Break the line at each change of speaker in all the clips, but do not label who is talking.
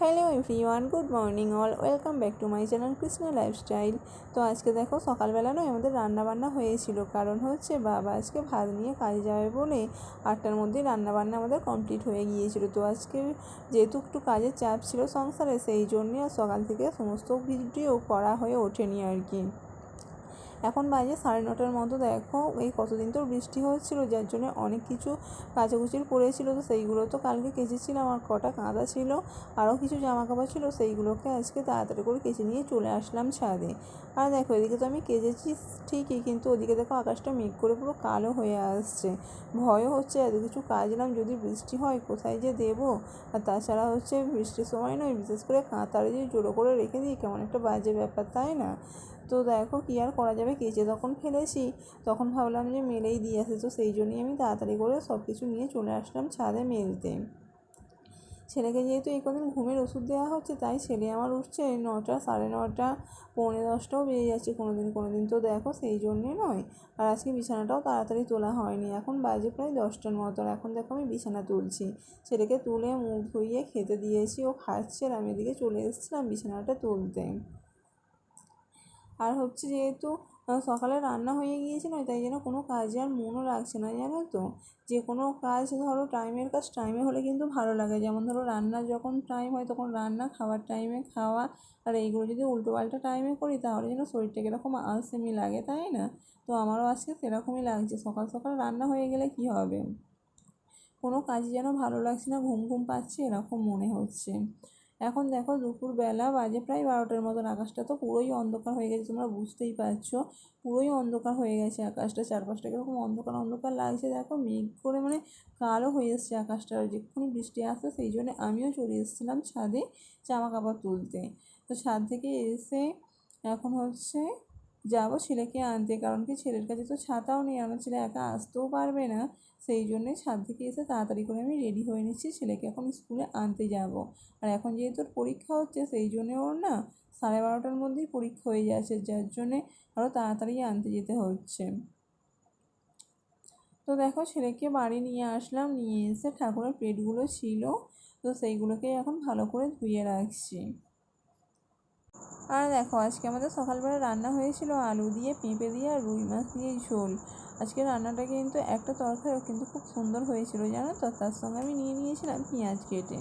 Hello everyone, good morning all, welcome back to my channel Krishna lifestyle. তো আজকে দেখো সকালবেলা নয় আমাদের রান্নাবান্না হয়েছিল, কারণ হচ্ছে বাবা আজকে ভাত নিয়ে কাজে যাবে বলে 8টার মধ্যেই রান্নাবান্না আমাদের কমপ্লিট হয়ে গিয়েছিল। তো আজকে যেহেতু একটু কাজের চাপ ছিল সংসারে, সেই জন্যে আর সকাল থেকে সমস্ত ভিডিও করা হয়ে ওঠেনি আর কি। এখন বাজে 9:30 মতো। দেখো এই কতদিন তো বৃষ্টি হচ্ছিলো, যার জন্য অনেক কিছু কাচাকুচির পড়েছিল, তো সেইগুলো তো কালকে কেচেছিলাম। আর কটা কাঁদা ছিল, আরও কিছু জামা কাপড় ছিল, সেইগুলোকে আজকে তাড়াতাড়ি করে কেচে নিয়ে চলে আসলাম ছাদে। আর দেখো এদিকে তো আমি কেচেছি ঠিকই, কিন্তু ওদিকে দেখো আকাশটা মেঘ করে পুরো কালো হয়ে আসছে। ভয়ও হচ্ছে এত কিছু কাচলাম, যদি বৃষ্টি হয় কোথায় যে দেবো। আর তাছাড়া হচ্ছে বৃষ্টির সময় নয়, বিশেষ করে কাঁথারে যদি জোড়ো করে রেখে দিই কেমন একটা বাজে ব্যাপার, তাই না? তো দেখো কী আর করা যাবে, কেচে তখন ফেলেছি, তখন ভাবলাম যে মেলেই দিয়ে আসে, তো সেই জন্যই আমি তাড়াতাড়ি করে সব কিছু নিয়ে চলে আসলাম ছাদে মেলতে। ছেলেকে যেহেতু এই কদিন ঘুমের ওষুধ দেওয়া হচ্ছে, তাই ছেলে আমার উঠছে 9টা, 9:30, 9:45টাও বেজে যাচ্ছে কোনো দিন। তো দেখো সেই জন্যে নয়, আর আজকে বিছানাটাও তাড়াতাড়ি তোলা হয়নি। এখন বাজে প্রায় 10টার মতো, আর এখন দেখো আমি বিছানা তুলছি। ছেলেকে তুলে মুখ ধুইয়ে খেতে দিয়েছি, ও খাচ্ছে, আর আমি এদিকে চলে এসেছিলাম বিছানাটা তুলতে। আর হচ্ছে যেহেতু সকালে রান্না হয়ে গিয়েছে নয়, তাই যেন কোনো কাজে আর মনও লাগছে না, জানো তো। যে কোনো কাজ ধরো টাইমের কাজ টাইমে হলে কিন্তু ভালো লাগে, যেমন ধরো রান্নার যখন টাইম হয় তখন রান্না, খাওয়ার টাইমে খাওয়া। আর এইগুলো যদি উল্টোপাল্টা টাইমে করি তাহলে যেন শরীরটা কীরকম আলসেমি লাগে, তাই না? তো আমারও আজকে সেরকমই লাগছে, সকাল সকাল রান্না হয়ে গেলে কি হবে, কোনো কাজই যেন ভালো লাগছে না, ঘুম ঘুম পাচ্ছে এরকম মনে হচ্ছে। এখন দেখো দুপুরবেলা বাজে প্রায় 12টার মতন, আকাশটা তো পুরোই অন্ধকার হয়ে গেছে, তোমরা বুঝতেই পারছো। পুরোই অন্ধকার হয়ে গেছে আকাশটা, চারপাশটা কীরকম অন্ধকার অন্ধকার লাগছে। দেখো মেঘ করে মানে কালো হয়ে এসছে আকাশটা, যেক্ষুনি বৃষ্টি আসছে, সেই জন্য আমিও চলে এসেছিলাম ছাদে জামা কাপড় তুলতে। তো ছাদ থেকে এসে এখন হচ্ছে যাবো ছেলেকে আনতে, কারণ কি ছেলের কাছে তো ছাতাও নেই, আমার ছেলে একা আসতেও পারবে না। সেই জন্যে ছাদ থেকে এসে তাড়াতাড়ি করে আমি রেডি হয়ে নিচ্ছি, ছেলেকে এখন স্কুলে আনতে যাব। আর এখন যেহেতু ওর পরীক্ষা হচ্ছে, সেই জন্যে ওর না 12:30টার মধ্যেই পরীক্ষা হয়ে যাচ্ছে, যার জন্যে আরও তাড়াতাড়ি আনতে যেতে হচ্ছে। তো দেখো ছেলেকে বাড়ি নিয়ে আসলাম, নিয়ে এসে ঠাকুরের প্লেটগুলো ছিল, তো সেইগুলোকে এখন ভালো করে ধুয়ে রাখছি। আর দেখো আজকে আমাদের সকালবেলা রান্না হয়েছিল আলু দিয়ে, পেঁপে দিয়ে আর রুই মাছ দিয়ে ঝোল। আজকে রান্নাটা কিন্তু একটা তরকারিও কিন্তু খুব সুন্দর হয়েছিল, জানো তো। তার সঙ্গে আমি নিয়ে নিয়েছিলাম পেঁয়াজ কেটে।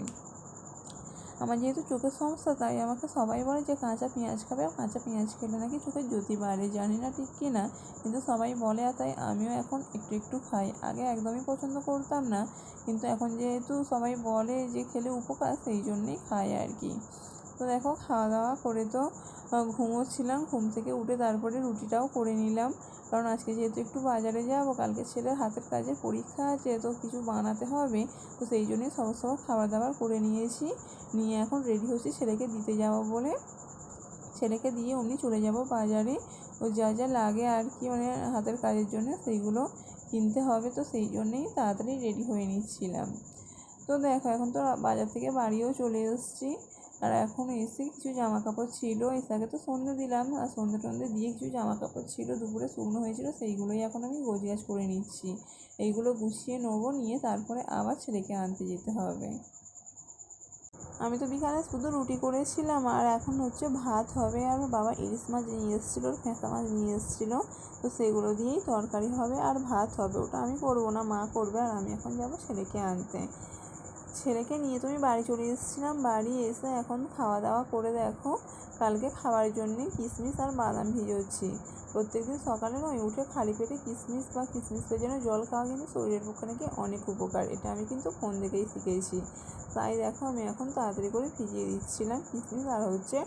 আমার যেহেতু চোখের সমস্যা, তাই আমাকে সবাই বলে যে কাঁচা পেঁয়াজ খাবে, আর কাঁচা পেঁয়াজ খেলে নাকি চোখের জ্যোতি বাড়ে। জানি না ঠিক কি না, কিন্তু সবাই বলে, আর তাই আমিও এখন একটু একটু খাই। আগে একদমই পছন্দ করতাম না, কিন্তু এখন যেহেতু সবাই বলে যে খেলে উপকার, সেই জন্যেই খাই আর কি। তো দেখো খাওয়া দাওয়া করে তো ঘুমোচ্ছিলাম, ঘুম থেকে উঠে তারপরে রুটিটাও করে নিলাম, কারণ আজকে যেহেতু একটু বাজারে যাব, কালকে ছেলের হাতের কাজের পরীক্ষা আছে, তো কিছু বানাতে হবে। তো সেই জন্যই সমস্ত খাবার দাবার করে নিয়েছি, নিয়ে এখন রেডি হচ্ছি ছেলেকে দিতে যাব বলে। ছেলেকে দিয়ে অমনি চলে যাব বাজারে, ও যা যা লাগে আর কি, মানে হাতের কাজের জন্য সেইগুলো কিনতে হবে, তো সেই জন্যেই তাড়াতাড়ি রেডি হয়ে নিচ্ছিলাম। তো দেখো এখন তো বাজার থেকে বাড়িও চলে এসেছি, আর এখন এসে কিছু জামা কাপড় ছিল, এসে আগে তো সন্ধ্যে দিলাম, আর সন্ধ্যে টন্ধে দিয়ে কিছু জামা কাপড় ছিল দুপুরে শুকনো হয়েছিল, সেইগুলোই এখন আমি গোছগাছ করে নিচ্ছি। এইগুলো গুছিয়ে নেবো, নিয়ে তারপরে আবার ছেলেকে আনতে যেতে হবে। আমি তো বিকালে শুধু রুটি করেছিলাম, আর এখন হচ্ছে ভাত হবে। আর বাবা ইলিশ মাছ নিয়ে এসেছিলো, ফেঁসা মাছ নিয়ে এসেছিলো, তো সেগুলো দিয়েই তরকারি হবে আর ভাত হবে। ওটা আমি করবো না, মা করবে, আর আমি এখন যাব ছেলেকে আনতে। ছেলেকে নিয়ে তো আমি বাড়ি চলে এসেছিলাম, বাড়ি এসে এখন খাওয়া দাওয়া করে দেখো কালকে খাওয়ার জন্যে কিশমিশ আর বাদাম ভিজোচ্ছি। প্রত্যেকদিন সকালে নয় উঠে খালি পেটে কিশমিশ বা কিশমিশ যেন জল খাওয়া কিন্তু শরীরের পক্ষে নাকি অনেক উপকার, এটা আমি কিন্তু ফোন দেখেই শিখেছি। তাই দেখো আমি এখন তাড়াতাড়ি করে ভিজিয়ে দিচ্ছিলাম কিশমিশ আর হচ্ছে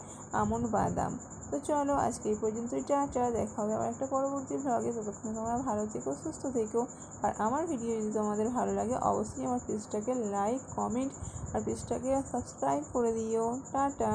আমন্ড বাদাম। তো চলো আজকে এই পর্যন্তই, টাটা, দেখা হবে আবার একটা পরবর্তী ভ্লগে। ততক্ষণে তোমরা ভালো থেকো, সুস্থ থেকো। আর আমার ভিডিও যদি তোমাদের ভালো লাগে অবশ্যই আমার পেজটাকে লাইক, কমেন্ট আর পেজটাকে সাবস্ক্রাইব করে দিও। টাটা।